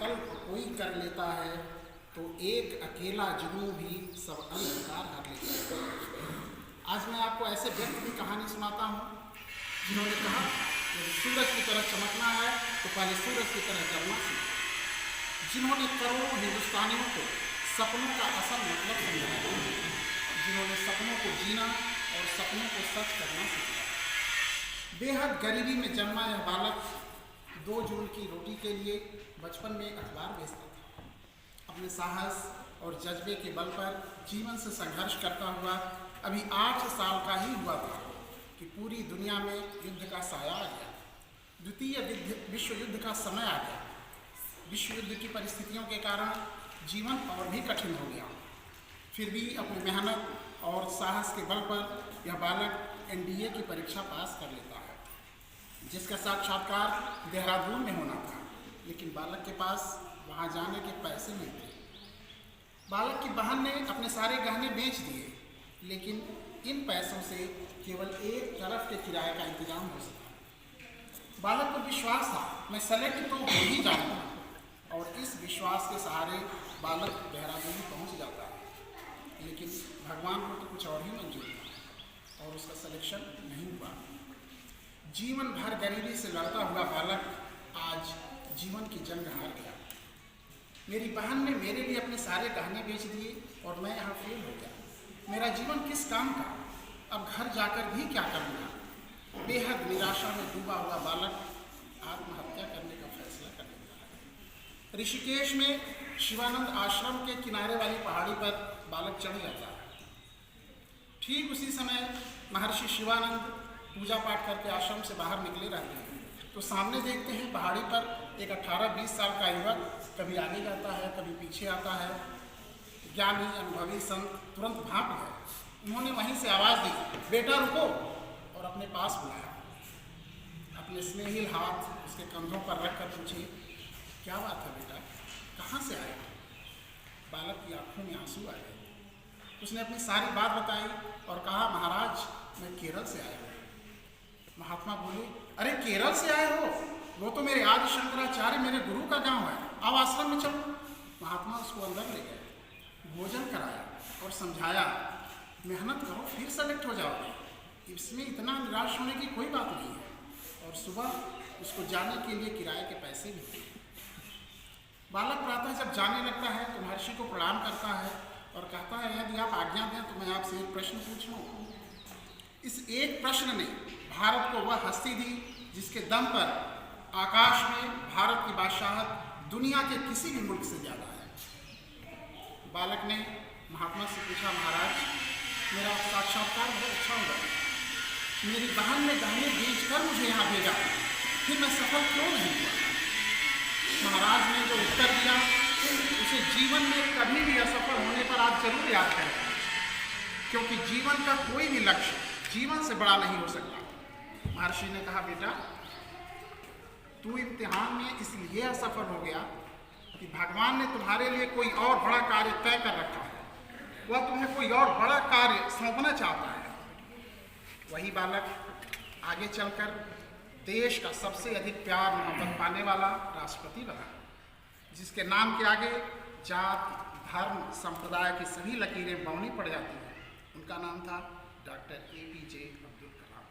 संकल्प कोई कर लेता है तो एक अकेला जुनून भी सब अंधकार हर लेता है। आज मैं आपको ऐसे व्यक्ति की कहानी सुनाता हूँ जिन्होंने कहा यदि सूरज की तरह चमकना है तो पहले सूरज की तरह जलना सीखो। जिन्होंने करोड़ों हिंदुस्तानियों को सपनों का असल मतलब समझाया, जिन्होंने सपनों को जीना और सपनों को सच करना सीखा। बेहद गरीबी में जन्मा यह बालक 2 जून की रोटी के लिए बचपन में अखबार बेचता था। अपने साहस और जज्बे के बल पर जीवन से संघर्ष करता हुआ अभी 8 साल का ही हुआ था कि पूरी दुनिया में युद्ध का साया आ गया। द्वितीय विश्व युद्ध का समय आ गया। विश्व युद्ध की परिस्थितियों के कारण जीवन और भी कठिन हो गया। फिर भी अपनी मेहनत और साहस के बल पर यह बालक NDA की परीक्षा पास कर लेता है, जिसका साक्षात्कार देहरादून में होना था, लेकिन बालक के पास वहाँ जाने के पैसे नहीं थे। बालक की बहन ने अपने सारे गहने बेच दिए, लेकिन इन पैसों से केवल एक तरफ के किराए का इंतजाम हो सका। बालक को विश्वास था मैं सेलेक्ट तो हो ही जाऊंगा, और इस विश्वास के सहारे बालक देहरादून पहुँच जाता है। लेकिन भगवान को तो कुछ और ही मंजूर था और उसका सिलेक्शन नहीं हुआ। जीवन भर गरीबी से लड़ता हुआ बालक आज जीवन की जंग हार गया। मेरी बहन ने मेरे लिए अपने सारे गहने बेच दिए और मैं यहाँ फेल हो गया। मेरा जीवन किस काम का? अब घर जाकर भी क्या करूँगा? बेहद निराशा में डूबा हुआ बालक आत्महत्या करने का फैसला कर लेता है। ऋषिकेश में शिवानंद आश्रम के किनारे वाली पहाड़ी पर बालक चढ़ जाता है। ठीक उसी समय महर्षि शिवानंद पूजा पाठ करके आश्रम से बाहर निकले रहते हैं, तो सामने देखते हैं पहाड़ी पर एक 18-20 साल का युवक कभी आगे जाता है, कभी पीछे आता है। ज्ञानी अनुभवी संत तुरंत भाप गए। उन्होंने वहीं से आवाज़ दी, बेटा रुको, और अपने पास बुलाया। अपने स्नेहिल हाथ उसके कंधों पर रखकर पूछे, क्या बात है बेटा, कहाँ से आए? बालक की आंखों में आंसू आ गए। उसने अपनी सारी बात बताई और कहा, महाराज मैं केरल से आया हूँ। महात्मा बोले, अरे केरल से आए हो? वो तो मेरे आदि शंकराचार्य मेरे गुरु का गांव है, आओ आश्रम में चलो। महात्मा उसको अंदर ले गए, भोजन कराया और समझाया, मेहनत करो फिर सेलेक्ट हो जाओगे, इसमें इतना निराश होने की कोई बात नहीं है। और सुबह उसको जाने के लिए किराए के पैसे भी दिए। बालक प्रातः जब जाने लगता है तो महर्षि को प्रणाम करता है और कहता है, यदि आप आज्ञा दें तो मैं आपसे एक प्रश्न पूछ लूँ। इस एक प्रश्न ने भारत को वह हस्ती दी जिसके दम पर आकाश में भारत की बादशाहत दुनिया के किसी भी मुल्क से ज़्यादा है। बालक ने महात्मा से पूछा, महाराज मेरा साक्षात्कार बहुत अच्छा हुआ, मेरी बहन ने गहने बेचकर मुझे यहाँ भेजा, फिर मैं सफल क्यों नहीं हुआ? महाराज ने जो उत्तर दिया उसे जीवन में कभी भी असफल होने पर आप जरूर याद करें, क्योंकि जीवन का कोई भी लक्ष्य जीवन से बड़ा नहीं हो सकता। महर्षि ने कहा, बेटा तू इम्तिहान में इसलिए असफल हो गया कि भगवान ने तुम्हारे लिए कोई और बड़ा कार्य तय कर रखा है, वह तुम्हें कोई और बड़ा कार्य सौंपना चाहता है। वही बालक आगे चलकर देश का सबसे अधिक प्यार मोहब्बत पाने वाला राष्ट्रपति बना, जिसके नाम के आगे जात धर्म संप्रदाय की सभी लकीरें बौनी पड़ जाती हैं। उनका नाम था डॉक्टर APJ अब्दुल कलाम।